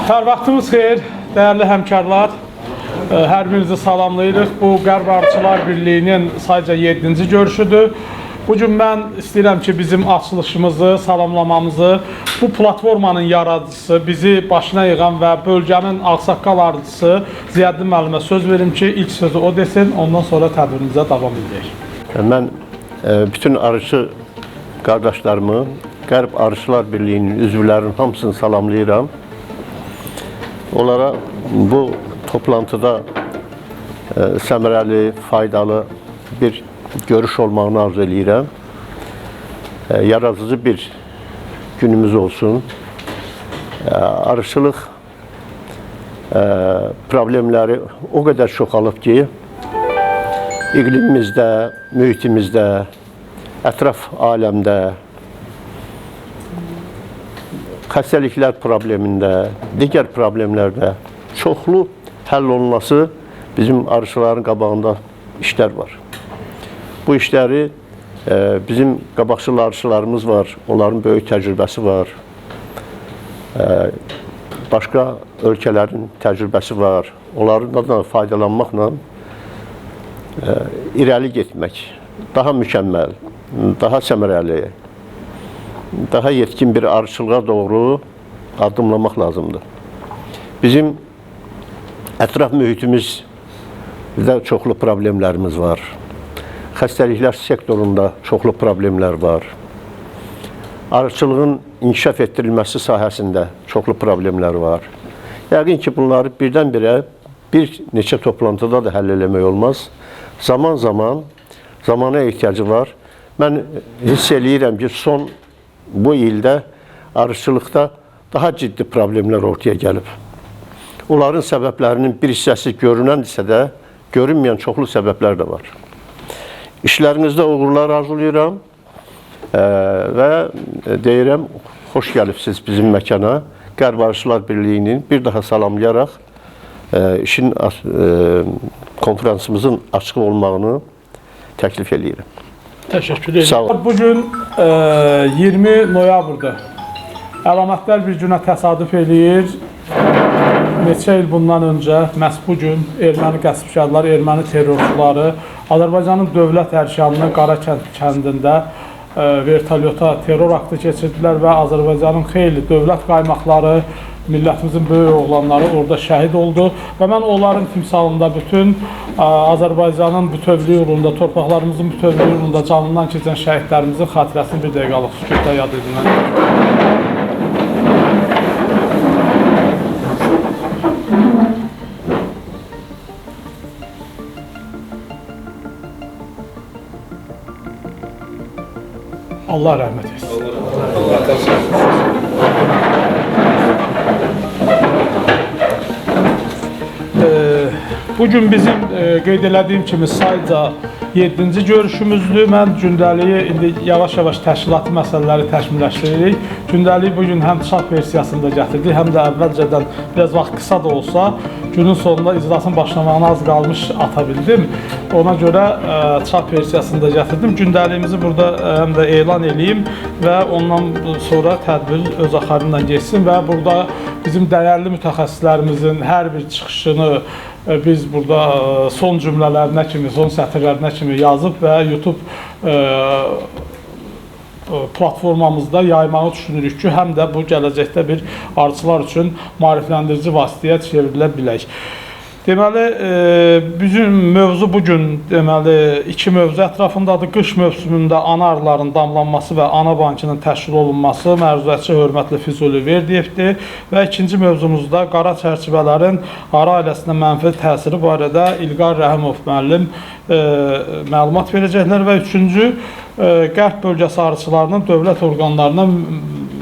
Hər vaxtınız xeyir, dəyərli həmkarlar. Hər birinizi salamlayırıq. Bu Qərb Arıçılar Birliyinin sayca 7-ci görüşüdür. Bugün mən istəyirəm ki, bizim açılışımızı, salamlamamızı, bu platformanın yaradıcısı, bizi başına yığan və bölgənin ağsaqqal arıcısı Ziyəddin müəllimə söz verim ki, ilk sözü o desin, ondan sonra tədbirimizə davam edək. Mən bütün arıcı qardaşlarımı, Qərb Arıçılar Birliyinin üzvlərinin hamısını salamlayıram. Onlara bu toplantıda səmərəli, faydalı bir görüş olmağını arzu edirəm. Yaradıcı bir günümüz olsun. Arıçılıq problemləri o qədər çoxalıb ki, iqlimimizdə, mühitimizdə, ətraf aləmdə, xəstəliklər problemində, digər problemlərdə çoxlu həll olunması bizim arıçıların qabağında işlər var. Bu işləri bizim qabaqcıl arıçılarımız var, onların böyük təcrübəsi var. Başqa ölkələrin təcrübəsi var. Onlardan da faydalanmaqla irəli getmək, daha mükəmməl, daha səmərəli, daha yetkin bir arıçılığa doğru addımlamaq lazımdır. Bizim ətraf mühitimizdə çoxlu problemlərimiz var. Xəstəliklər sektorunda çoxlu problemlər var. Arıçılığın inkişaf etdirilməsi sahəsində çoxlu problemlər var. Yəqin ki, bunları birdən-birə bir neçə toplantıda da həll eləmək olmaz. Zamana ehtiyacı var. Mən hiss eləyirəm ki, son bu ildə arıçılıqda daha ciddi problemlər ortaya gəlib. Onların səbəblərinin bir hissəsi görünəndirsə də, görünməyən çoxlu səbəblər də var. İşlərinizdə uğurlar arzulayıram və deyirəm, xoş gəlibsiniz bizim məkana. Qərb Arıçılar Birliyinin bir daha salamlayaraq konferansımızın açıq olmağını təklif edirəm. Təşəkkür edirəm. Bugün 20 noyabrdır. Əlamətlər bir günə təsadüf eləyir. Neçə il bundan öncə, məhz bugün erməni qəsbkarları, erməni terrorçuları Azərbaycanın dövlət ərkanının Qarakənd kəndində vertolyota terror aktı keçirdilər və Azərbaycanın xeyli dövlət qaymaqları, millətimizin böyük oğlanları orada şəhid oldu və mən onların timsalında bütün Azərbaycanın bütövlüyü uğrunda, torpaqlarımızın bütövlüyü uğrunda canından keçən şəhidlərimizin xatirəsini bir dəqiqəlıq sükutda yad edilməliyəm. Allah rəhmət etsin. Bugün bizim qeyd elədiyim kimi sayca 7-ci görüşümüzdür. Mən gündəliyi indi yavaş-yavaş təşkilati məsələləri təkmilləşdiririk. Gündəliyi bugün həm çap versiyasında gətirdik, həm də əvvəlcədən biraz vaxt qısa da olsa, günün sonunda iclasın başlamağına az qalmış ata bildim. Ona görə çap versiyasında gətirdim. Gündəliyimizi burada həm də elan edeyim və ondan sonra tədbir öz axarı ilə geçsin və burada bizim dəyərli mütəxəssislərimizin hər bir çıxışını biz burada son cümlələrinə kimi, son sətirlərinə kimi yazıb və YouTube platformamızda yaymağı düşünürük ki, həm də bu gələcəkdə bir arıçılar üçün maarifləndirici vasitəyə çevrilə bilək. Deməli, bizim mövzu bugün iki mövzu ətrafındadır. Qış mövsümündə ana arıların damlanması və ana bankının təşkil olunması məruzətçi hörmətli Füzuli Verdiyevdir və ikinci mövzumuzda qara çərçivələrin arı ailəsinə mənfi təsiri barədə İlqar Rəhimov müəllim məlumat verəcəklər və üçüncü Qərb bölgəsi arıçılarının dövlət orqanlarına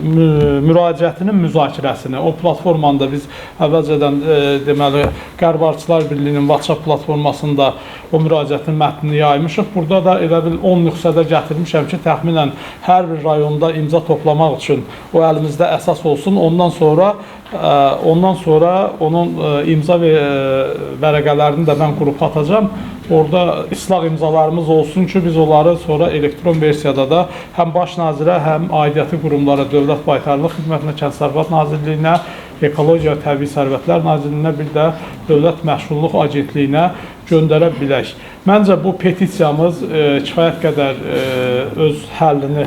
müraciətinin müzakirəsini, o platformanda biz əvvəlcədən deməli Qərb Arıçılar Birliyinin WhatsApp platformasında o müraciətin mətnini yaymışıq. Burada da elə bil 10 nüsxədə gətirmişəm ki, təxminən hər bir rayonda imza toplamaq üçün o əlimizdə əsas olsun. Ondan sonra onun imza vərəqələrini də mən qrupa atacağım. Orada islah imzalarımız olsun ki, biz onları sonra elektron versiyada da həm Baş Nazirə, həm aidiyyəti qurumlara, Dövlət Baytarlıq Xidmətinə, Kənd Təsərrüfat Nazirliyinə, Ekologiya və Təbii Sərvətlər Nazirliyinə, bir də Dövlət Məhsulluq Agentliyinə göndərə bilək. Məncə bu petisiyamız kifayət qədər öz həllini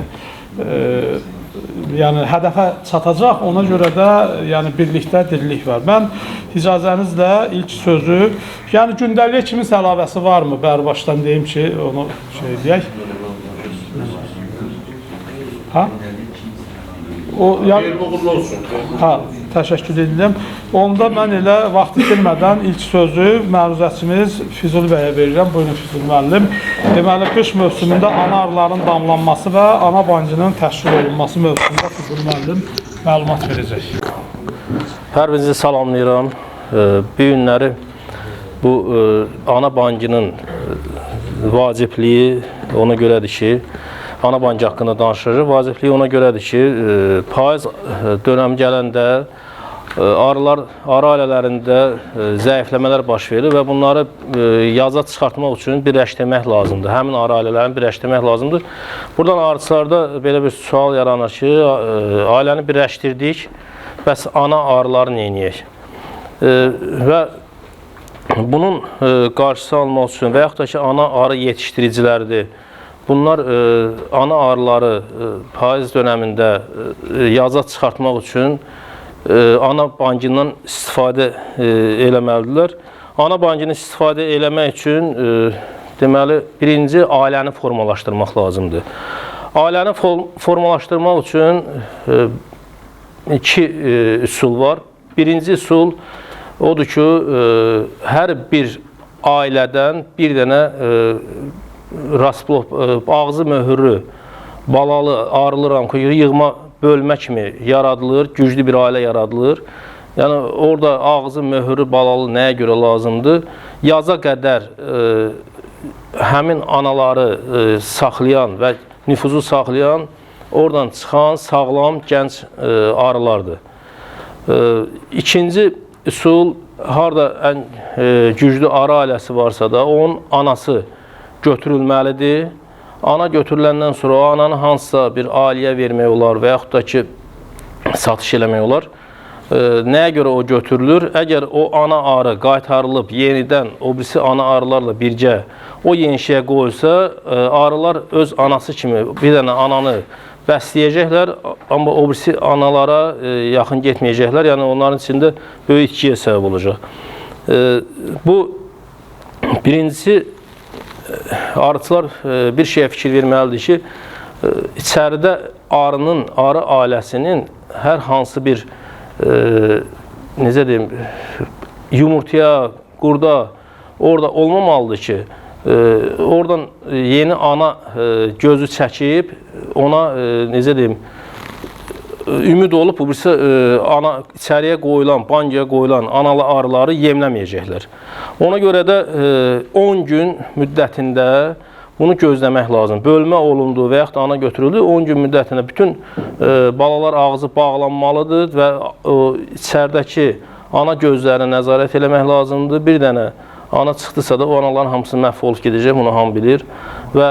yəni hədəfə çatacaq. Ona görə də yəni birlikdə dirilik var. Mən icazənizlə ilk sözü, yəni gündəliyə kiminsə əlavəsi varmı? Bəri başdan deyim ki, onu şey deyək. Ha? O yəni ha, təşəkkür edirəm. Onda mən elə vaxt itirmədən ilk sözü məruzəçimiz Füzuli bəyə verirəm. Buyurun Füzuli müəllim. Deməli, qış mövsümündə ana arıların damlanması və ana bancının təşkil olunması mövzusunda Füzuli müəllim məlumat verəcək. Hər birinizi salamlayıram. Bu günləri bu ana bancının vacibliyi ona görədir ki, ana bancı haqqında danışırıq. Vacibliyi ona görədir ki, payız dönəm gələndə arı ailələrində zəifləmələr baş verir və bunları yaza çıxartmaq üçün birləşdirmək lazımdır. Həmin arı ailələrini birləşdirmək lazımdır. Buradan arıçılarda belə bir sual yaranır ki, ailəni birləşdirdik, bəs ana arıları neyniyək? Və bunun qarşısı almaq üçün və yaxud da ki, ana arı yetişdiriciləridir. Bunlar ana arıları payız dönəmində yaza çıxartmaq üçün ana bancından istifadə eləməlidirlər. Ana bancını istifadə eləmək üçün deməli, birinci ailəni formalaşdırmaq lazımdır. Ailəni formalaşdırmaq üçün iki üsul var. Birinci üsul odur ki, hər bir ailədən bir dənə ağzı möhürlü, balalı, arılı ramka yığma bölmə kimi yaradılır, güclü bir ailə yaradılır. Yəni, orada ağzı möhürlü, balalı nəyə görə lazımdır? Yaza qədər həmin anaları saxlayan və nüfuzu saxlayan, oradan çıxan sağlam, gənc arılardır. İkinci üsul, harada ən güclü arı ailəsi varsa da, onun anası götürülməlidir. Ana götürüləndən sonra o ananı hansısa bir ailəyə vermək olar və yaxud da ki, satış eləmək olar. Nəyə görə o götürülür? Əgər o ana arı qaytarılıb yenidən o birisi ana arılarla birgə o yenişiyə qoyulsa, arılar öz anası kimi bir dənə ananı bəsləyəcəklər, amma o birisi analara yaxın getməyəcəklər. Yəni, onların içində böyük itkiyə səbəb olacaq. Bu, birincisi, arıçılar bir şeyə fikir verməlidir ki, içəridə arı ailəsinin hər hansı bir necə deyim, yumurtaya, qurda orada olmamalıdır ki, oradan yeni ana gözü çəkib, ona necə deyim, ümid olub, bu birisi içəriyə qoyulan, bancaya qoyulan analı arıları yemləməyəcəklər. Ona görə də 10 gün müddətində bunu gözləmək lazım. Bölmə olundu və yaxud da ana götürüldü, 10 gün müddətində bütün balalar ağzı bağlanmalıdır və içəridəki ana gözlərinə nəzarət eləmək lazımdır. Bir dənə ana çıxdısa da o anaların hamısı məhv olub gedəcək, bunu hamı bilir. Və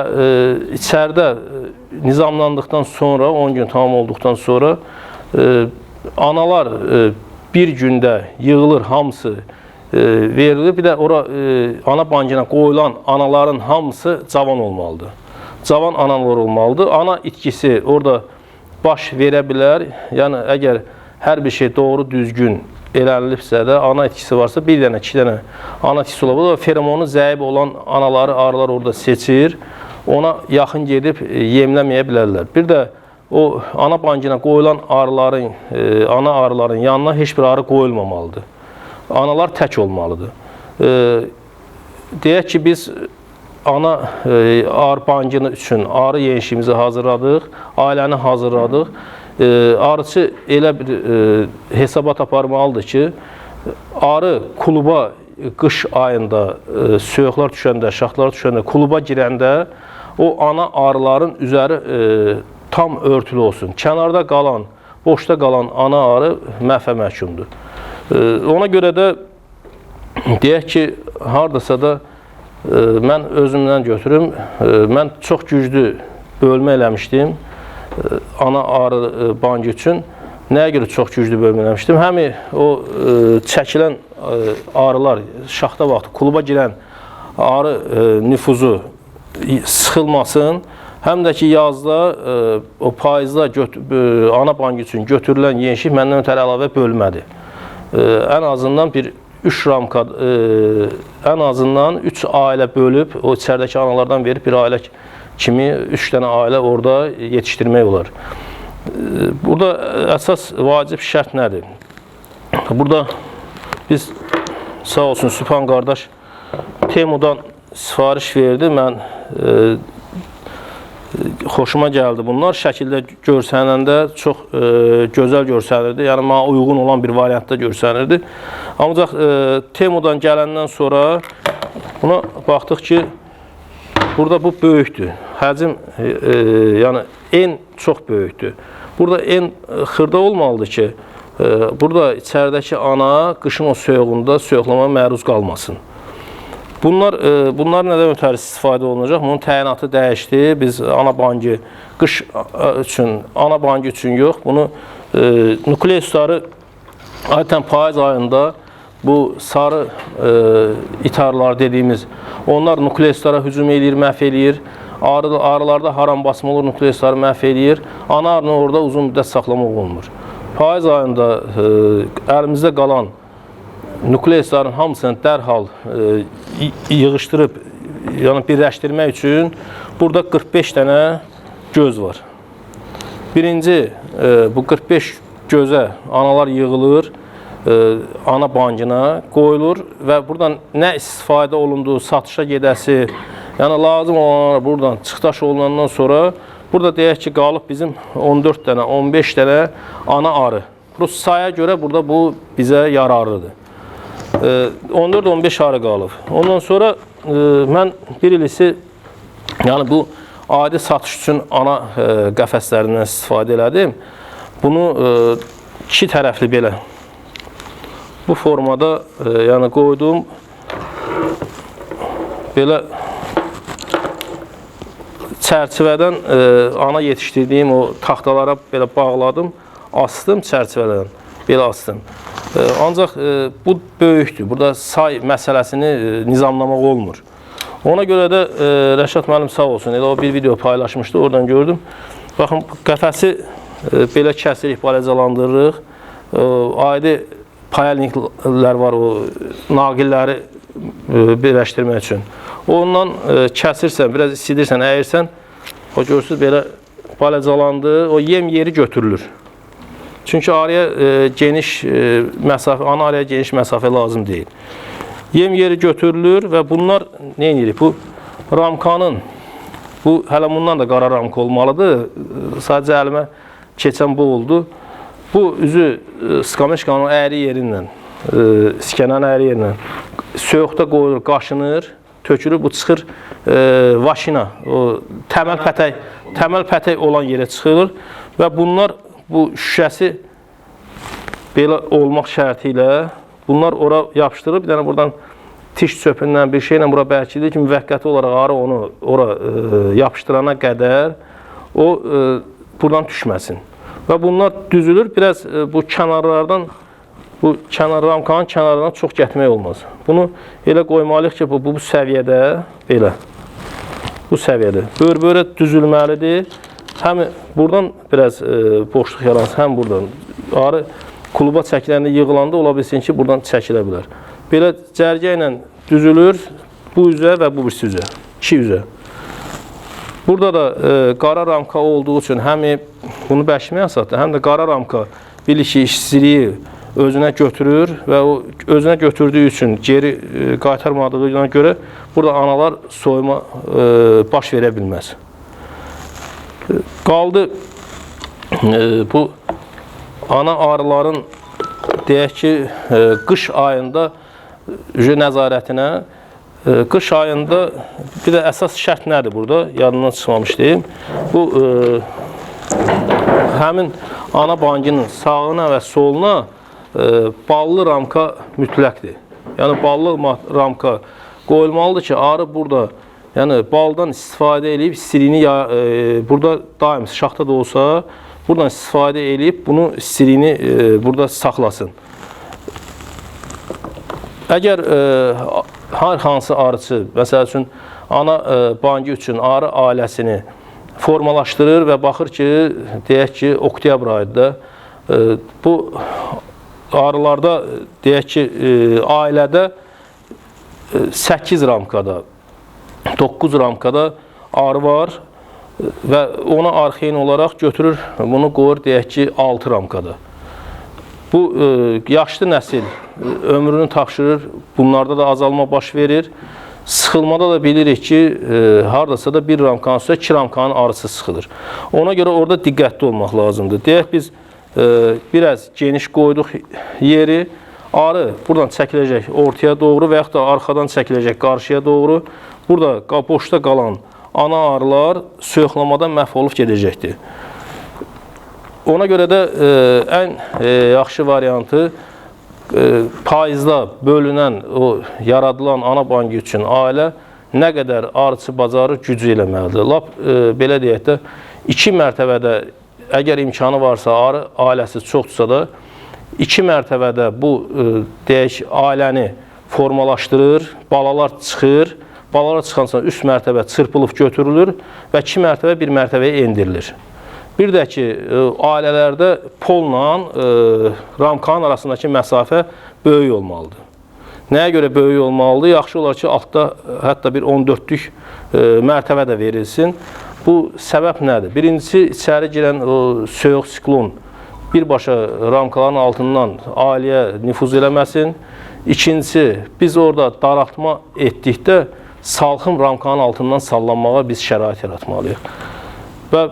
içəridə nizamlandıqdan sonra, 10 gün tamam olduqdan sonra analar bir gündə yığılır, hamısı verilir. Bir də ora ana bancına qoyulan anaların hamısı cavan olmalıdır. Cavan analar olmalıdır. Ana itkisi orada baş verə bilər. Yəni, əgər hər bir şey doğru, düzgün elənilibsə də, ana itkisi varsa, bir dənə, iki dənə ana itkisi olabilir. Feromonu zəif olan anaları arılar orada seçir. Ona yaxın gedib yemləməyə bilərlər. Bir də o ana bancına qoyulan arıların, ana arıların yanına heç bir arı qoyulmamalıdır. Analar tək olmalıdır. Deyək ki, biz ana arı bancını üçün arı yenişimizi hazırladıq, ailəni hazırladıq. Arıçı elə bir hesabat aparmalıdır ki, arı kluba qış ayında, soyuqlar düşəndə, şaxlar düşəndə, kluba girəndə o ana arıların üzəri tam örtülü olsun. Kənarda qalan, boşda qalan ana arı məhvə məhkumdur. Ona görə də deyək ki, haradasa da mən özümdən götürüm, mən çox güclü bölmə eləmişdim ana arı bancı üçün Nəyə görə çox güclü bölmələmişdim? Həm o çəkilən arılar şaxta vaxtı kluba girən arı nüfuzu sıxılmasın, həm də ki yazda o payızda ana bank üçün götürülən yenişik məndən ötəri əlavə bölmədi. Ən azından bir 3 ramka, ən azından 3 ailə bölüb, o içəridəki analardan verib bir ailə kimi 3 dənə ailə orada yetişdirmək olar. Burada əsas vacib şərt nədir? Burada biz sağ olsun Sübhan qardaş Temudan sifariş verdi. Mən xoşuma gəldi bunlar. Şəkildə görsənəndə çox gözəl görsənirdi. Yəni mənə uyğun olan bir variantda görsənirdi. Ancaq Temudan gələndən sonra buna baxdıq ki, burada bu böyükdür. Həcm, yəni en çox böyükdür. Burada en xırda olmalıdır ki, burada içəridəki ana qışın o soyuğunda soyuqlamaya məruz qalmasın. Bunlar nədən ötəri istifadə olunacaq? Bunun təyinatı dəyişdi. Biz ana bankı qış üçün, ana bankı üçün yox, bunu nukleusları adətən payız ayında bu sarı itarlar dediyimiz, onlar nukleuslara hücum eləyir, məhv eləyir. Arılarda haram basma olur, nukleusları məhv eləyir. Ana arını orada uzun müddət saxlamaq olmur. Payız ayında əlimizdə qalan nukleusların hamısını dərhal yığışdırıb, yəni birləşdirmək üçün burada 45 dənə göz var. Birinci, bu 45 gözə analar yığılır, ana bankına qoyulur və buradan nə istifadə olunduğu, satışa gedəsi, yəni lazım olanlar buradan çıxdaş olunandan sonra burada deyək ki, qalıb bizim 14 dənə, 15 dənə ana arı. Bu sayaya görə burada bu bizə yararlıdır. 14-15 arı qalıb. Ondan sonra mən bir ilisi, yəni bu adi satış üçün ana qəfəslərindən istifadə elədim. Bunu iki tərəfli belə bu formada yəni qoydum. Belə çərçivədən ana yetişdirdiyim o taxtalara belə bağladım, astım çərçivədən, belə astım. Ancaq bu böyükdür. Burada say məsələsini nizamlamaq olmur. Ona görə də Rəşad müəllim sağ olsun, elə o bir video paylaşmışdı, oradan gördüm. Baxın, qəfəsi belə kəsirik, balacalandırırıq. Adi payalniklər var, o naqilləri birləşdirmək üçün. Ondan kəsirsən, biraz istidirsən, əyirsən, o görürsünüz belə balacalandı, o yem yeri götürülür. Çünki arıya geniş məsafə, ana arıya geniş məsafə lazım deyil. Yem yeri götürülür və bunlar nə edirik? Bu ramkanın, bu hələ bundan da qara ramka olmalıdır. Sadəcə əlimə keçən bu oldu. Bu üzü skameşkanın əyri yerindən, skənənin əyri yerindən soyuqda qoyulur, qaşınır, tökülür, bu çıxır vaşina, o təməl pətək olan yerə çıxılır və bunlar bu şüşəsi belə olmaq şərti ilə bunlar ora yapışdırıb, bir dənə buradan tiş çöpündən bir şeylə bura bərkidir ki, müvəqqəti olaraq arı onu ora yapışdırana qədər o buradan düşməsin. Və bunlar düzülür, biraz bu kənarlardan, bu ramkanın kənarlarından çox getmək olmaz. Bunu elə qoymalıyıq ki, bu səviyyədə, belə, bu səviyyədə bör-börə düzülməlidir. Həm buradan biraz boşluq yaransın, həm buradan. Arı kluba çəkiləndə yığılanda ola bilsin ki, buradan çəkilə bilər. Belə cərgə ilə düzülür, bu üzə və bu birisi üzə, iki üzə. Burada da qara ramka olduğu üçün həm bunu bərkimək asaddır, həm də qara ramka bilir ki, işçiliyi özünə götürür və o özünə götürdüyü üçün geri qaytarmadığına görə burada analar soyuma baş verə bilməz. Qaldı bu ana arıların deyək ki, qış ayında nəzarətinə. Qış ayında bir də əsas şərt nədir burada? Yadından çıxmamış deyim. Bu həmin ana bankının sağına və soluna ballı ramka mütləqdir. Yəni ballı ramka qoyulmalıdır ki, arı burada yəni baldan istifadə edib istiliyini burada daim şaxta da olsa buradan istifadə edib bunu istiliyini burada saxlasın. Əgər hər hansı arıçı, məsəl üçün ana banki üçün arı ailəsini formalaşdırır və baxır ki, deyək ki, oktyabr ayında bu arılarda deyək ki, ailədə 8 ramkada, 9 ramkada arı var və ona arxeyin olaraq götürür, bunu qoyur deyək ki, 6 ramkada. Bu yaşlı nəsil ömrünü tapşırır, bunlarda da azalma baş verir. Sıxılmada da bilirik ki, haradasa da 1 ramkanın üstə 2 ramkanın arısı sıxılır. Ona görə orada diqqətli olmaq lazımdır. Deyək biz biraz geniş qoyduq yeri, arı buradan çəkiləcək ortaya doğru və yaxud da arxadan çəkiləcək qarşıya doğru. Burada boşda qalan ana arılar soyuqlamadan məhv olub gedəcəkdir. Ona görə də ən yaxşı variantı payızda bölünən, o yaradılan ana banki üçün ailə nə qədər arıçı bacarır gücü eləməlidir. Lap belə deyək də 2 mərtəbədə əgər imkanı varsa, arı ailəsi çoxdursa da 2 mərtəbədə bu deyək ailəni formalaşdırır, balalar çıxır, balalar çıxansa üst mərtəbə çırpılıb götürülür və 2 mərtəbə bir mərtəbəyə endirilir. Bir də ki, ailələrdə polla ramkanın arasındakı məsafə böyük olmalıdır. Nəyə görə böyük olmalıdır? Yaxşı olar ki, altda hətta bir 14-lük mərtəbə də verilsin. Bu səbəb nədir? Birincisi, içəri girən soyuq siklon birbaşa ramkaların altından ailəyə nüfuz eləməsin. İkincisi, biz orada daraltma etdikdə salxım ramkanın altından sallanmağa biz şərait yaratmalıyıq. Və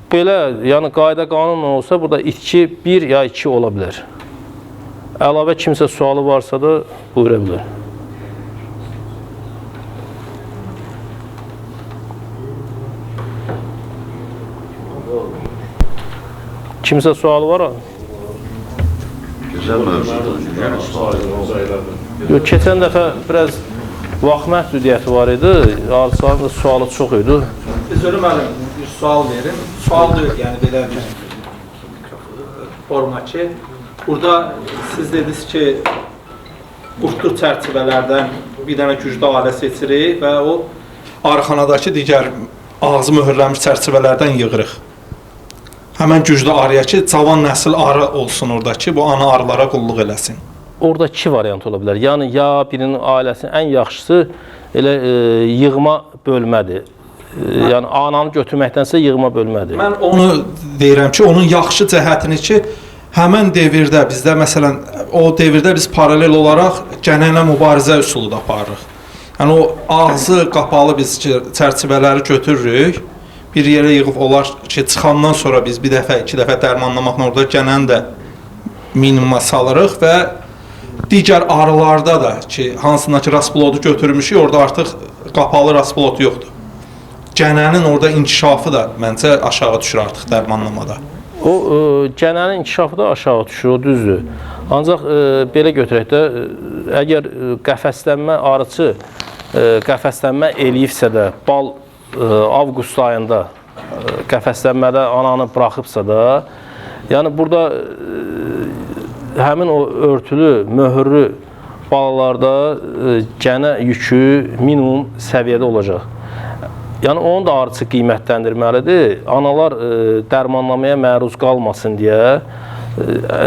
belə, yəni qayda qanun olsa, burada itki 1 ya 2 ola bilər. Əlavə kimsə sualı varsa da buyura bilər. Kimsə sualı var mı? Güzel mövzudur. Yəni sual. Keçən dəfə biraz vaxt məhdudiyyəti var idi, arıçıların da sualı çox idi. Özürü müəllim, bir sual verin. Sual deyil, yəni belə bir forma ki, burada siz dediniz ki, qurtlu çərçivələrdən bir dənə güclü ailə seçirik və o arıxanadakı digər ağzı möhürlənmiş çərçivələrdən yığırıq. Həmən güclü arıya ki, cavan nəsil arı olsun orada ki, bu ana arılara qulluq eləsin. Orada 2 variant ola bilər. Yəni, ya birinin ailəsinin ən yaxşısı elə yığma bölmədir. Yəni, ananı götürməkdənsə yığma bölmədir. Mən onu deyirəm ki, onun yaxşı cəhətini ki, həmən devirdə bizdə, məsələn, o devirdə biz paralel olaraq gənənə mübarizə üsulu da aparırıq. Yəni, o ağzı qapalı biz çərçivələri götürürük, bir yerə yığıb olar ki, çıxandan sonra biz bir dəfə, 2 dəfə dərmanlamaqla orada gənəni də minimuma salırıq və digər arılarda da ki, hansındakı rasplodu götürmüşük, orada artıq qapalı rasplodu yoxdur. Gənənin orada inkişafı da məncə aşağı düşür artıq dərmanlamada. O gənənin inkişafı da aşağı düşür, o düzdür. Ancaq belə götürək də, əgər qəfəslənmə arıçı qəfəslənmə eləyibsə də, bal avqust ayında qəfəslənmədə ananı buraxıbsa da, yəni burada həmin o örtülü, möhürlü balalarda gənə yükü minimum səviyyədə olacaq. Yəni, onu da arıçı qiymətləndirməlidir. Analar dərmanlamaya məruz qalmasın deyə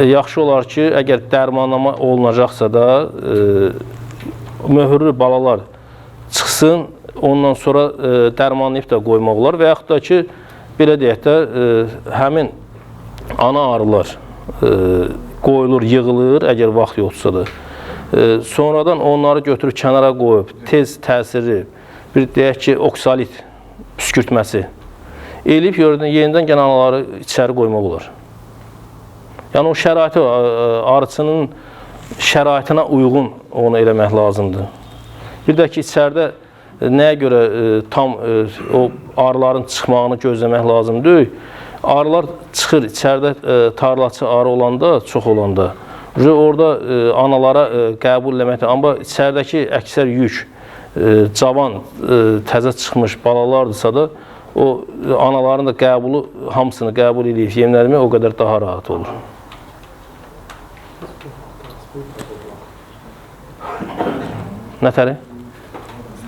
yaxşı olar ki, əgər dərmanlama olunacaqsa da möhürlü balalar çıxsın, ondan sonra dərmanlayıb da qoymaq olar və yaxud da ki, belə deyək də, həmin ana arılar qoyulur, yığılır, əgər vaxt yoxdursa da. Sonradan onları götürüb kənara qoyub, tez təsirli, bir deyək ki, oksalit püskürtməsi eləyib yenidən gənanaları içəri qoymaq olar. Yəni, o şəraiti, arıçının şəraitinə uyğun onu eləmək lazımdır. Bir də ki, içəridə nəyə görə tam o arıların çıxmağını gözləmək lazımdır. Arılar çıxır, içəridə tarlaçı arı olanda, çox olanda. Orada analara qəbul eləməkdir. Amma içəridəki əksər yük, cavan, təzə çıxmış balalardırsa da, o anaların da qəbulu, hamısını qəbul edib yemləmək o qədər daha rahat olur. Nətəri?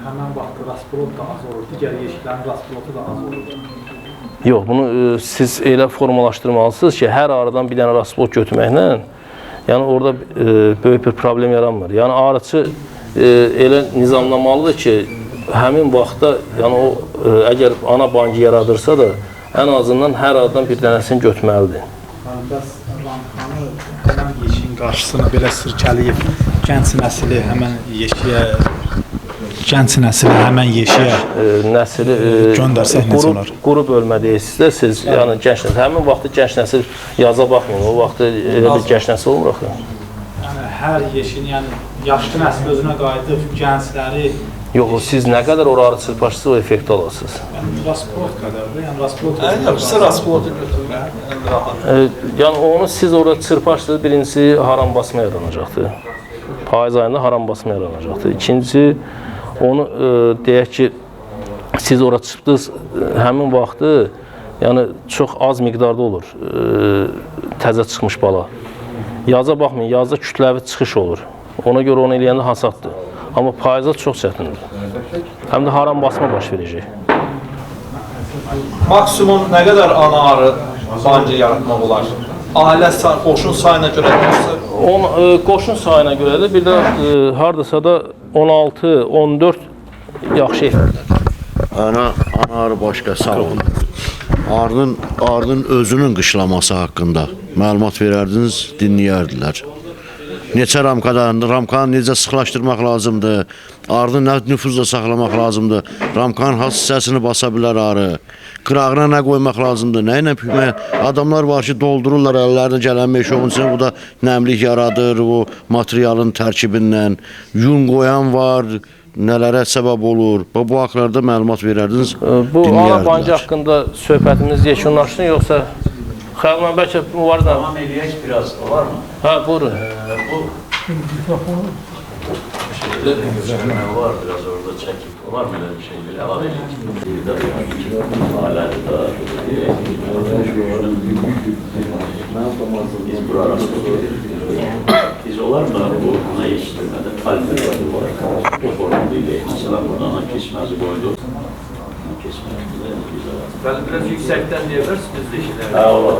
Həmən vaxtı rasplot da az olur, digər yeşiklərin rasplotu da az olur. Yox, bunu siz elə formalaşdırmalısınız ki, hər aradan bir dənə rasplot götürməklə, yəni orada böyük bir problem yaranmır. Yəni arıçı elə nizamlamalıdır ki, həmin vaxtda, yəni o əgər ana bankı yaradırsa da, ən azından hər aradan bir dənəsini götürməlidir. Bəs ramkanı həmən yeşiyin qarşısına belə sirkəliyib, gənc nəsli həmən Nəsli göndərsək necə olar? Quru bölmə deyilsizdə, siz yəni gənc nəsil, həmin vaxtı gənc nəsil yaza baxmayın, o vaxtı elə bir gənc nəsil olmur axı. Yəni hər yeşin, yəni yaşlı nəsil özünə qayıdıb, gəncləri... Yox, siz nə qədər orarı çırpaşsız o effekti alasınız. Yəni rasplot qədərdir, yəni rasplot... Yoxsa rasplotu götürmək. Yəni onu siz orada çırpaşsız, birincisi haram basma yaranacaqdır. Payız ayında haram basma yaranacaqdır. İkincisi, onu deyək ki, siz ora çıxdınız, həmin vaxtı yəni çox az miqdarda olur təzə çıxmış bala. Yaza baxmayın, yazda kütləvi çıxış olur. Ona görə onu eləyəndə hasaddır. Amma payızda çox çətindir. Həm də haram basma baş verəcək. Maksimum nə qədər ana arı bancı yaratmaq olar? Ailə qoşun sayına görə Qoşun sayına görədir. Bir də hardasa da 16, 14 yaxşı effektlər. Ana arı başqa sağ olun. Arının özünün qışlaması haqqında məlumat verərdiniz, dinləyərdilər. Neçə ramkanı necə sıxlaşdırmaq lazımdır, arını nə nüfuzda saxlamaq lazımdır, ramkanın hansı hissəsini basa bilər arı, qırağına nə qoymaq lazımdır, nə ilə pükmək. Adamlar var ki, doldururlar əllərinə gələn meşoğun içində, bu da nəmlik yaradır, o materialın tərkibindən, yun qoyan var, nələrə səbəb olur. Bu haqlarda məlumat verərdiniz, Bu ana bancı haqqında söhbətimiz yekunlaşsın, yoxsa xəyalman bəlkə var da... Tamam eləyək biraz, var mı? Hə, buyurun. Bu var, biraz orada çəkib. Var mı öyle bir şey? Bir əlavə edək. Alədir da. Biz bura biz olar mı bu ana yetişdirmədə kalifələri var. O formunda ilə. Məsələn, burada ana keçməzi qoydu. Biraz yüksəkdən deyirsiniz biz de Hə, olar.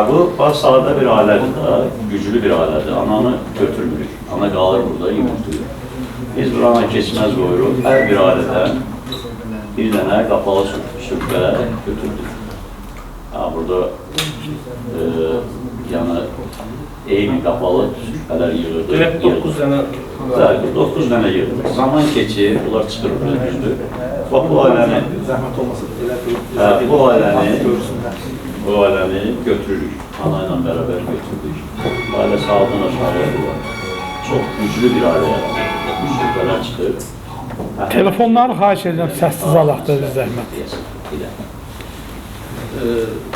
Bu sadə bir ailədir da, güclü bir ailədir. Ananı götürmürük. Ana qalır burada, yumurtluyor. Biz burana keçməz qoyuruq. Hər bir ailədən bir dənə qapalı sürpə götürdük. Burada yəni eyni qapalı sürpələr yığırdı. Evet, 9 dənə. 9 dənə yığırdı. Zaman keçir, bunlar çıxır, düzdür. Bax, bu ailəni götürürük. Ana ilə bərabər götürdük. Ailə sağlıqdan aşağıya var. Çox güclü bir ailə yaratır. Sürpələr çıxır. Telefonları xahiş edirəm, səssiz alaqdır zəhmət.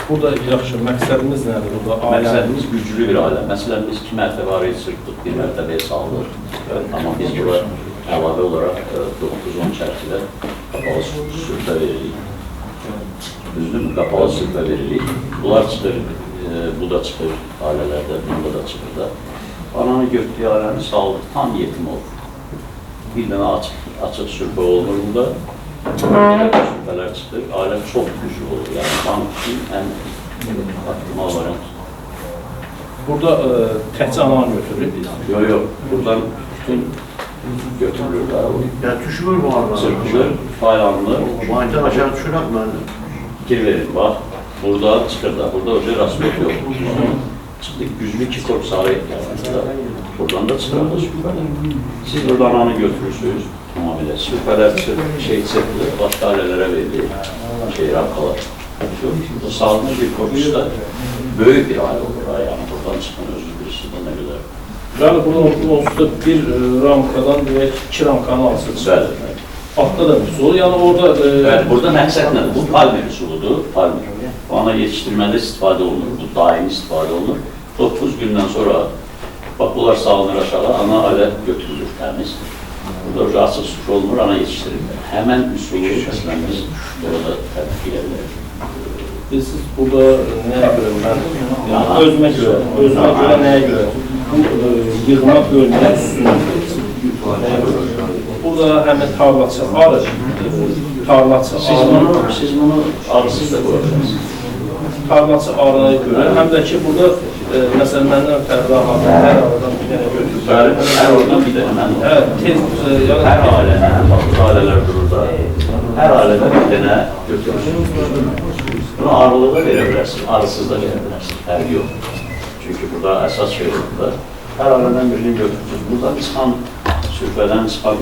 Burada yaxşı, məqsədimiz nədir burada? Məqsədimiz güclü bir ailə. Məsələn, biz 2 mərtəbə arayı sırtdıq, 1 mərtəbəyə saldıq. Amma biz bura əlavə olaraq 9-10 çərkilə qapalı sürpə veririk. Düzdür, qapalı sürpə veririk. Bunlar çıxır, bu da çıxır ailələrdə, bunda da çıxır da. Ananı götürdüyü ailəni saldıq, tam yetim olur. Bir dənə açıq sürpə olmur burada. Sürpələr çıxır, ailə çox güclü olur. Yəni, bankın ən optimal variant. Burada təkcə ananı götürürük biz. Yox, buradan bütün götürülür da. Yəni düşmür bu arada. Sırpılır, faylanılır. Bankdan aşağı düşürək mənim. Fikir verin, bax. Burada çıxır da, burada öyle rastlıq yox. Çıxdık, güclü 2 korp sarı etkiləndə. Buradan da çıxır da sürpələr. Siz burada ananı götürürsünüz, tamamilə. Sürpələr çırpılır, başqa ailələrə verilir. Ramkalar. Sağlıqlı bir korpusu da böyük bir ailə olur. Yəni, buradan çıxan özünüz bilirsiniz də nə qədər. Yəni, burada onsuz da bir ramkadan deyək, 2 ramkanı alsınız. Bəli. Altda da nüfus olur. Yəni, orada... Bəli, burada məqsəd nədir? Bu palmer üsuludur, palmer. Bu ana yetişdirmədə istifadə olunur, bu daimi istifadə olunur. 9 gündən sonra, bax, bunlar salınır aşağı, ana ailə götürülür təmiz. Burada açıq süfrə olmur, ana yetişdirirlər. Həmən üsulu məsələn biz orada tətbiq edirlər. Siz burada nəyə görə mən özümə görə nəyə görə bu yığma bölmə üstündə burada həmin tarlaçı arı, tarlaçı arı. Siz bunu arısız da qoyacaqsınız. Tarlaçı arıya görə, həm də ki burada məsələn məndən Fərrah adı hər aradan bir dənə götürür. Hər oradan bir dənə mən hər ailədə, bax ailələr durur da, hər ailədə bir dənə götürürsünüz. Bunu arılığı da verə bilərsiniz, arısız da verə bilərsiniz, fərqi yox. Çünki burada əsas şey yoxdur. Hər ailədən birini götürürsünüz. Buradan çıxan sürfədən çıxan,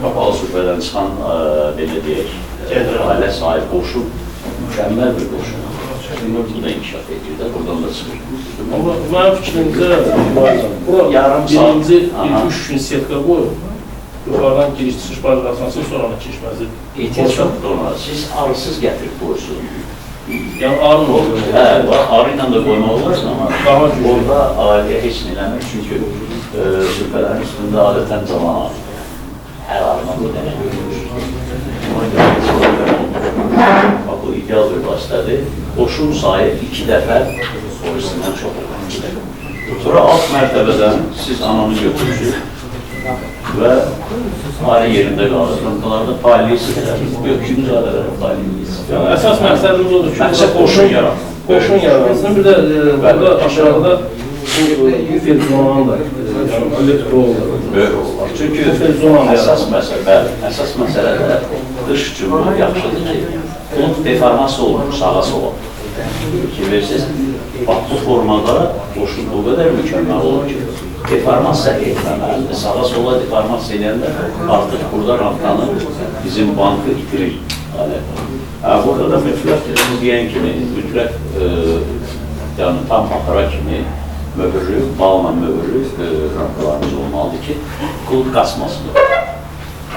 qapalı sürfədən çıxan, belə deyək, ailə sahib qoşun, mükəmməl bir qoşun. Bu da inkişaf edir də, buradan da çıxır. Amma mənim fikrimcə, bura birinci 2-3 gün setka qoyub, yuxarıdan giriş-çıxış bacarasını sonra keçməzi. İhtiyac yoxdur ona, siz arısız gətirib qoyursunuz. Yəni arın olur. Hə, arı ilə də qoymaq olarsa, amma orada ailəyə heç nə eləmir, çünki sürfələrin üstündə adətən cavan arı. Hər arına bu dənə görülür. Bax, bu ideal bir vasitədir. Qoşun sayı 2 dəfə polisindən çox olur. Sonra alt mərtəbədən siz ananı götürürsünüz və aile yerində qalır. Rınqalarda paylayırsınız, yox, ikinci ailələrə paylayırsınız. Əsas məqsədimiz odur ki, məqsəd qoşun yaratın. Qoşun yaratsın. Bir də burada aşağıda bu yüfel zonanın da böyük rol olur. Böyük rol var. Çünki əsas məsələ də dış cümlə yaxşıdır ki, bunun deforması olur, sağa sola. Ki, verirsiniz, bax, bu formada qoşun bu qədər mükəmməl olur ki, deformasiya etməməlidir. Sağa sola deformasiya edəndə artıq burada ramkanı bizim bankı itirir. Burada da mütləq, deyən kimi, mütləq yəni tam axıra kimi möhürlü, balla möhürlü ramkalarımız olmalıdır ki, qulp qaçmasıdır.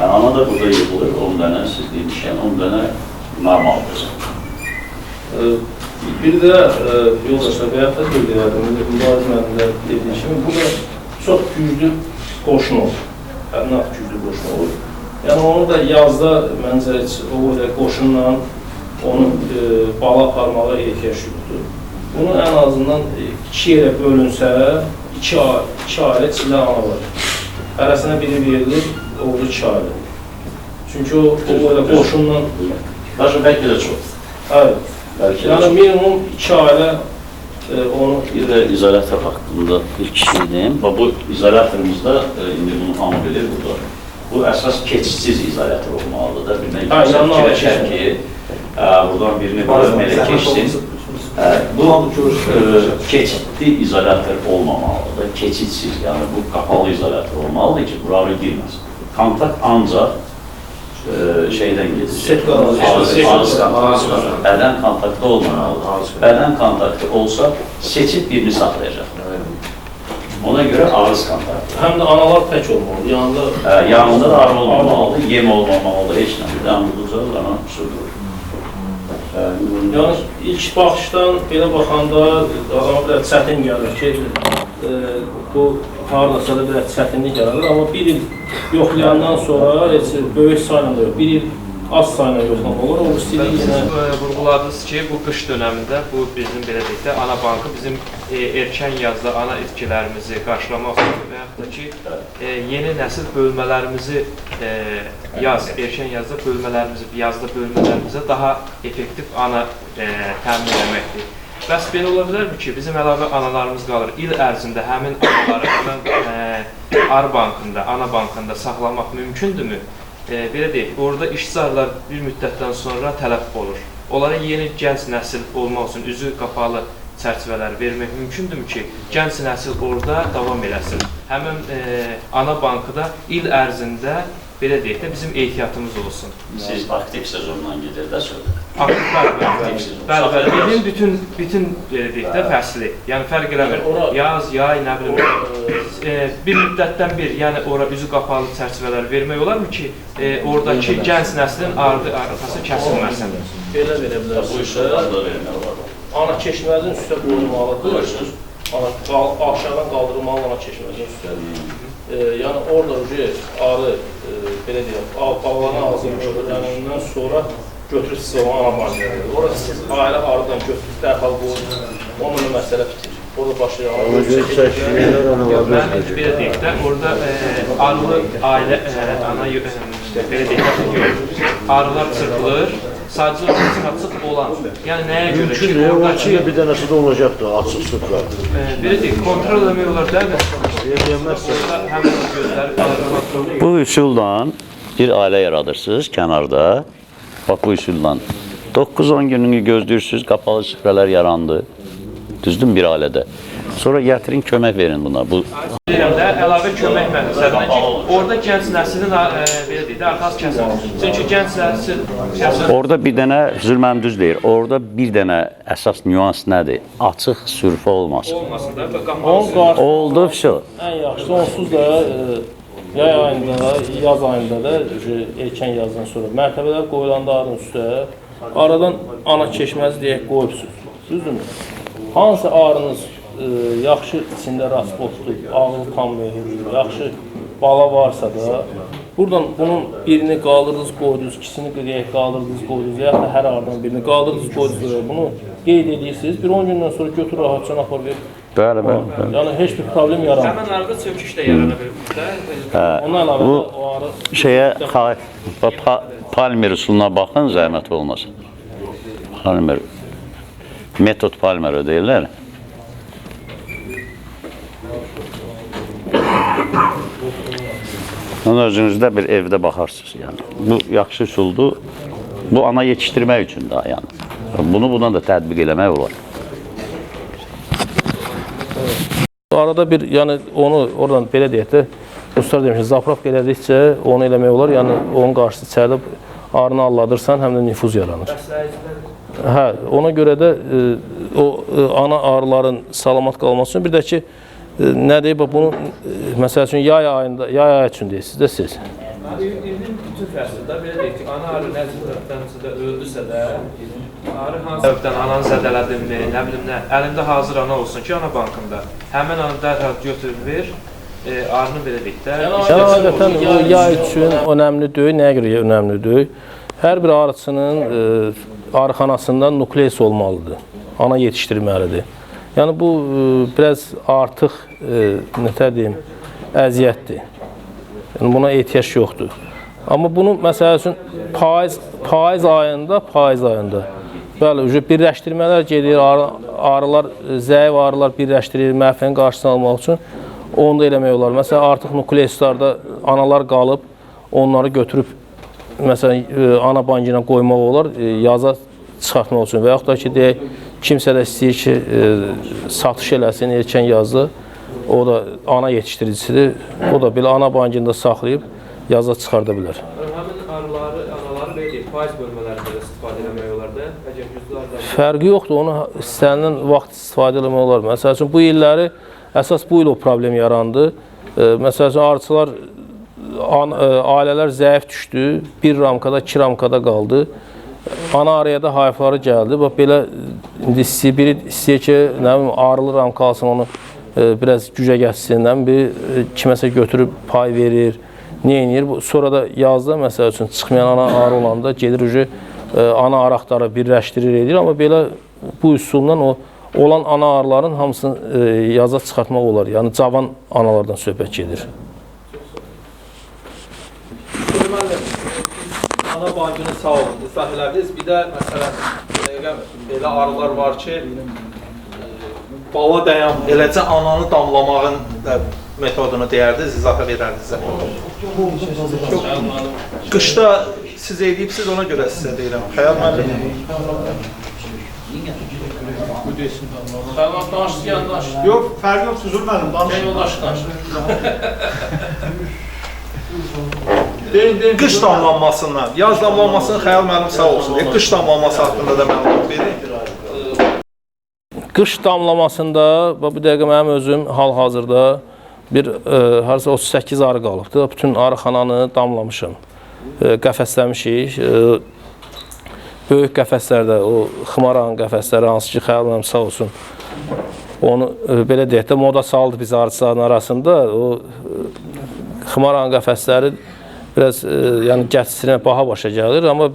Ana da burada yığılır, 10 dənə, siz demişkən, 10 dənə normaldır. Bir də yoldaşlar, bəyət də qeyd edirdim, mübariz mənimlə dediğim kimi, burada çox güclü qoşun olur, hədnaf güclü qoşun olur. Yəni onu da yazda məncə o qoşunla onu bala aparmağa ehtiyac yoxdur. Bunu ən azından 2 yerə bölünsə, 2 ailə içində ana var. Hərəsinə biri verilir, oldu 2 ailə. Çünki o qoşunla... Bəlkə də çox. Evet. Yəni minimum 2 ailə onu... Bir də izolator haqqında bir kişiydim. Bu izolatorumuzda, indi bunu hamı bilir burada, bu əsas keçsiz izolator olmalıdır da. Bilmək fikirləşər ki, buradan birini belə keçsin. Bu keçidli izolator olmamalıdır, keçidsiz, yəni bu qapalı izolator olmalıdır ki, buranı girməsin. Kontakt ancaq şeydən gedir, bədən kontaktı olmamalıdır. Bədən kontaktı olsa, seçib birini saxlayacaq. Ona görə ağız kontaktı. Həm də analar tək olmalı, yanında da arı olmamalıdır, yem olmamalıdır, heç nə. Birdən vurulacaq, ana sürdürür. Yəni, ilk baxışdan belə baxanda adama biraz çətin gəlir ki, bu haradasa da biraz çətinlik yaradır, amma bir il yoxlayandan sonra böyük sayla da yox, bir il az sayla yoxlamaq olur. O istəyir yenə... Vurguladınız ki, bu qış dönəmində bu bizim belə deyək də, ana bankı bizim erkən yazda ana itkilərimizi qarşılamaq üçün və yaxud da ki, yeni nəsil bölmələrimizi erkən yazda bölmələrimizə daha effektiv ana təmin etməkdir. Bəs belə ola bilərmi ki, bizim əlavə analarımız qalır, il ərzində həmin anaları həmin ana bankında saxlamaq mümkündürmü? Belə deyək, orada işçilərlər bir müddətdən sonra tələb olur. Onlara yeni gənc nəsil olmaq üçün üzü qapalı çərçivələr vermək mümkündürmü ki, gənc nəsil orada davam eləsin? Həmin ana bankıda il ərzində belə deyək də bizim ehtiyatımız olsun. Siz aktiv sezondan gedir də söyləyir. Bəli, ilin bütün belə deyək də fəsli, yəni fərq eləmir. Yaz, yay, nə bilim, bir müddətdən bir, yəni ora üzü qapalı çərçivələr vermək olarmı ki, oradakı gənc nəslin arxası kəsilməsin? Belə verə bilər. Bu işlərdə vermək olar. Ana keçməzin üstə qoyulmalıdır. Aşağıdan qaldırılmalı ana keçməzin üstə. Yəni orada arı belə deyək, balana ağzını götürüləndən sonra götürüb sizə o ana bancıdır. Orada siz ailə arıdan götürüb dərhal qoyun, onunla məsələ bitir. Orada başlayalım. Mən belə deyək də, orada arılı ailə, ana, belə deyək də, arılar çırpılır, sadəcə açıq olan, yəni nəyə görə ki, Mümkün bir dənəsi də olacaqdır, açıq sırtlar. belə deyək, kontrol eləmək olar da, həmin gözləri qalırlar. Bu üsulla bir ailə yaradırsınız kənarda. Bax bu üsulla 9-10 gününü gözləyirsiniz, qapalı şifrələr yarandı. Düzdür bir ailədə. Sonra gətirin, kömək verin buna. Bu Deyirəm də, əlavə kömək məqsədinə ki, orada gənc nəslinin, belə deyək də, arxası kəsin. Çünki gənc nəsil... Orada bir dənə, zülməm düz deyir, orada bir dənə əsas nüans nədir? Açıq sürfə olmasın. Olmasın da, qapalı. Oldu, fişo. Ən yaxşısı onsuz da yay ayında, yaz ayında da erkən yazdan sonra mərtəbələr qoyulanda arının üstə aradan ana keçməz deyək qoyubsunuz. Düzdürmü? Hansı arınız yaxşı içində raspotdur, ağlı tam verir, yaxşı bala varsa da buradan bunun birini qaldırdınız, qoydunuz, ikisini qaldırdınız, qoydunuz və yaxud da hər arıdan birini qaldırdınız, qoydunuz, bunu qeyd edirsiniz. Bir 10 gündən sonra götür rahatça apar verir. Bəli, bəli. Yəni heç bir problem yaranmır. Həmən arada çöküş də yarana bilir. Ondan əlavə o arı Şeyə, Palmer üsuluna baxın, zəhmət olmasın. Palmer, metod Palmer deyirlər. Onun özünüzdə bir evdə baxarsınız. Yəni. Bu yaxşı üsuldur. Bu ana yetişdirmək üçün də. Yəni. Bunu buna da tətbiq eləmək olar. Arada bir, yəni onu oradan belə deyək də, dostlar demişlər, zapravka elədikcə onu eləmək olar. Yəni onun qarşısı içəridə arını alladırsan, həm də nüfuz yaranır. Hə, ona görə də o ana arıların salamat qalması üçün bir də ki, nə deyib, bunu məsəl üçün yay ayı üçün deyirsiniz də siz. İlin bütün fəslində belə deyək ki, ana arı nə tərəfdən öldüsə də, arı hansı tərəfdən ananı zədələdimmi, nə bilim nə, əlində hazır ana olsun ki, ana bankında. Həmin anı dərhal götürülür, arını belə deyək də. Yəni, adətən o yay üçün önəmli deyil, nəyə görə önəmli deyil? Hər bir arıçının arıxanasında nukleus olmalıdır, ana yetişdirməlidir. Yəni, bu biraz artıq, nətər deyim, əziyyətdir. Yəni, buna ehtiyac yoxdur. Amma bunu, məsəl üçün, payız ayında, bəli, birləşdirmələr gedir, arılar, zəif arılar birləşdirir, məhvənin qarşısını almaq üçün onu da eləmək olar. Məsələn, artıq nukleuslarda analar qalıb, onları götürüb, məsələn, ana bankına qoymaq olar, yaza çıxartmaq üçün və yaxud da ki, deyək, kimsə də istəyir ki, satış eləsin erkən yazda, o da ana yetişdiricisidir, o da belə ana bankında saxlayıb yaza çıxarda bilər. Həmin arıları, anaları belə deyək, payız bölmələrində istifadə eləmək olar da, əgər yüzlərdə... Fərqi yoxdur, onu istənilən vaxt istifadə eləmək olar. Məsəl üçün, bu illəri, əsas bu il o problem yarandı. Məsəl üçün, arıçılar, ailələr zəif düşdü, 1 ramkada, 2 ramkada qaldı. Ana arıya da hayfları gəldi. Bax, belə, indi biri istəyir ki, nə bilim, arılı ramka alsın, onu biraz gücə gəlsin, kiməsə götürüb pay verir, nə edir? Sonra da yazda, məsəl üçün, çıxmayan ana arı olanda gedir, ana arı axtarı birləşdirir, edir. Amma belə bu üsuldan olan ana arıların hamısını yaza çıxartmaq olar. Yəni, cavan analardan söhbət gedir. Ana bankını sağ olun, izah elədiniz. Bir də, məsələn, belə arılar var ki, bala dayan, eləcə ananı damlamağın metodunu deyərdiniz, izahə verərdiniz. Qışda siz edibsiz, ona görə sizə deyirəm. Xəyal müəllim. Yox, fərqi yox, Süzür müəllim, danışın. Qış damlanmasından, yaz damlanmasının Xəyal müəllim sağ olsun. Qış damlanması haqqında da məlumat verin. Qış damlamasında, bu dəqiqə mənim özüm hal-hazırda bir, harasa 38 arı qalıbdır. Bütün arıxananı damlamışım, qəfəsləmişik. Böyük qəfəslərdə, o xımaran qəfəsləri, hansı ki, Xəyal müəllim sağ olsun, onu belə deyək də moda saldı biz arıçıların arasında. O xımaran qəfəsləri biraz yəni gətisinə baha başa gəlir, amma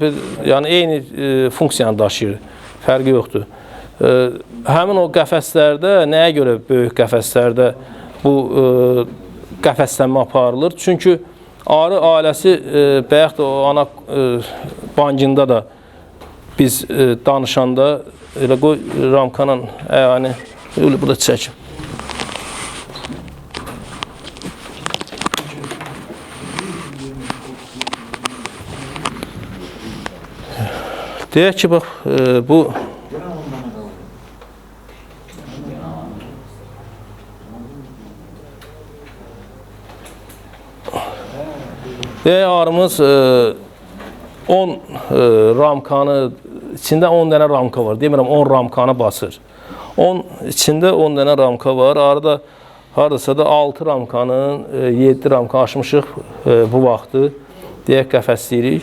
yəni eyni funksiyanı daşıyır. Fərqi yoxdur. Həmin o qəfəslərdə nəyə görə böyük qəfəslərdə bu qəfəslənmə aparılır? Çünki arı ailəsi bayaq da o ana bankında da biz danışanda elə qoy ramkanın ayağını öyle burada çəkim. Deyək ki, bax, bu arımız 10 ramkanı, içində 10 dənə ramka var. Demirəm 10 ramkanı basır. İçində 10 dənə ramka var. Arada haradasa da 6 ramkanın 7 ramka aşmışıq bu vaxtı. Deyək qəfəsləyirik.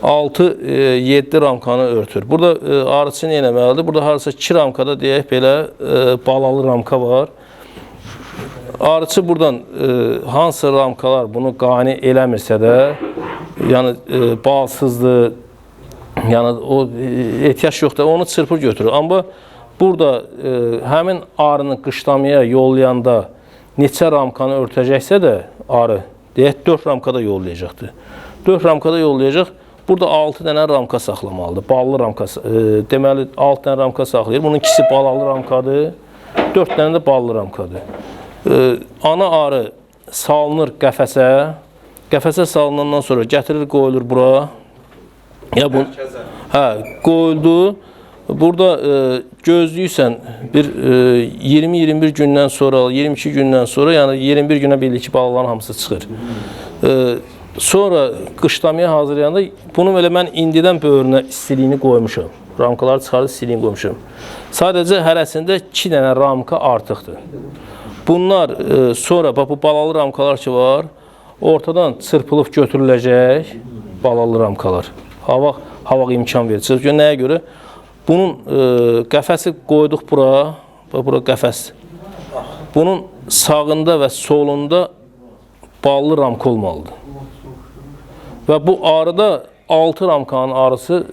6-7 ramkanı örtür. Burada arıçı nə eləməlidir? Burada haradasa 2 ramkada deyək belə balalı ramka var. Arıçı buradan hansı ramkalar bunu qane eləmirsə də, yəni balsızdır, yəni o ehtiyac yoxdur, onu çırpır götürür. Amma burada həmin arının qışlamaya yollayanda neçə ramkanı örtəcəksə də arı, deyək 4 ramkada yollayacaqdır. 4 ramkada yollayacaq. Burada 6 dənə ramka saxlamalıdır. Ballı ramka, deməli 6 dənə ramka saxlayır. Bunun ikisi balalı ramkadır, 4 dənə də ballı ramkadır. Ana arı salınır qəfəsə. Qəfəsə salınandan sonra gətirilir, qoyulur bura. Ya bu qoyuldu. Burada gözləyirsən bir 20-21 gündən sonra, 22 gündən sonra, yəni 21 günə belli ki, balaların hamısı çıxır. Sonra qışlamaya hazırlayanda bunu elə mən indidən böyrünə istiliyini qoymuşam. Ramkaları çıxarıb istiliyini qoymuşam. Sadəcə hərəsində 2 dənə ramka artıqdır. Bunlar sonra bax bu balalı ramkalar ki var, ortadan çırpılıb götürüləcək balalı ramkalar. Hava imkan verir. Çünki nəyə görə? Bunun qəfəsi qoyduq bura, bura qəfəs. Bunun sağında və solunda ballı ramka olmalıdır. Və bu arıda 6 ramkanın arısı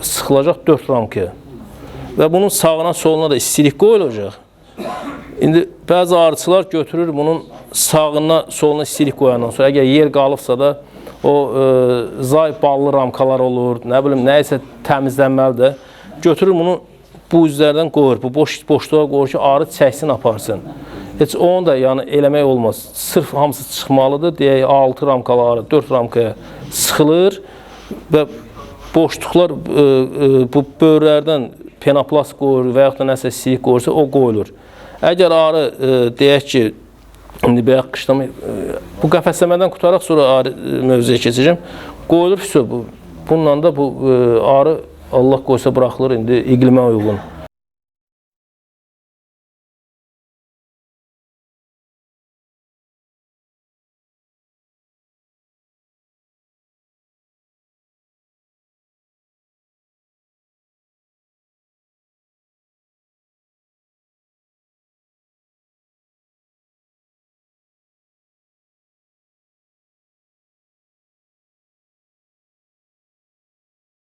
sıxılacaq 4 ramkaya. Və bunun sağına soluna da istilik qoyulacaq. İndi bəzi arıçılar götürür bunun sağına soluna istilik qoyandan sonra, əgər yer qalıbsa da o zay ballı ramkalar olur, nə bilim, nəyisə təmizlənməlidir. Götürür bunu bu üzlərdən qoyur, bu boşluğa qoyur ki, arı çəksin, aparsın. Heç onu da yəni eləmək olmaz. Sırf hamısı çıxmalıdır. Deyək 6 ramkaları 4 ramkaya sıxılır və boşluqlar bu böğürlərdən penoplast qoyur və yaxud da nəsə silik qoyursa o qoyulur. Əgər arı deyək ki, indi bayaq qışlama, bu qəfəsləmədən qutaraq sonra arı mövzuya keçəcəm. Qoyulur, bununla da bu arı Allah qoysa buraxılır indi iqlimə uyğun.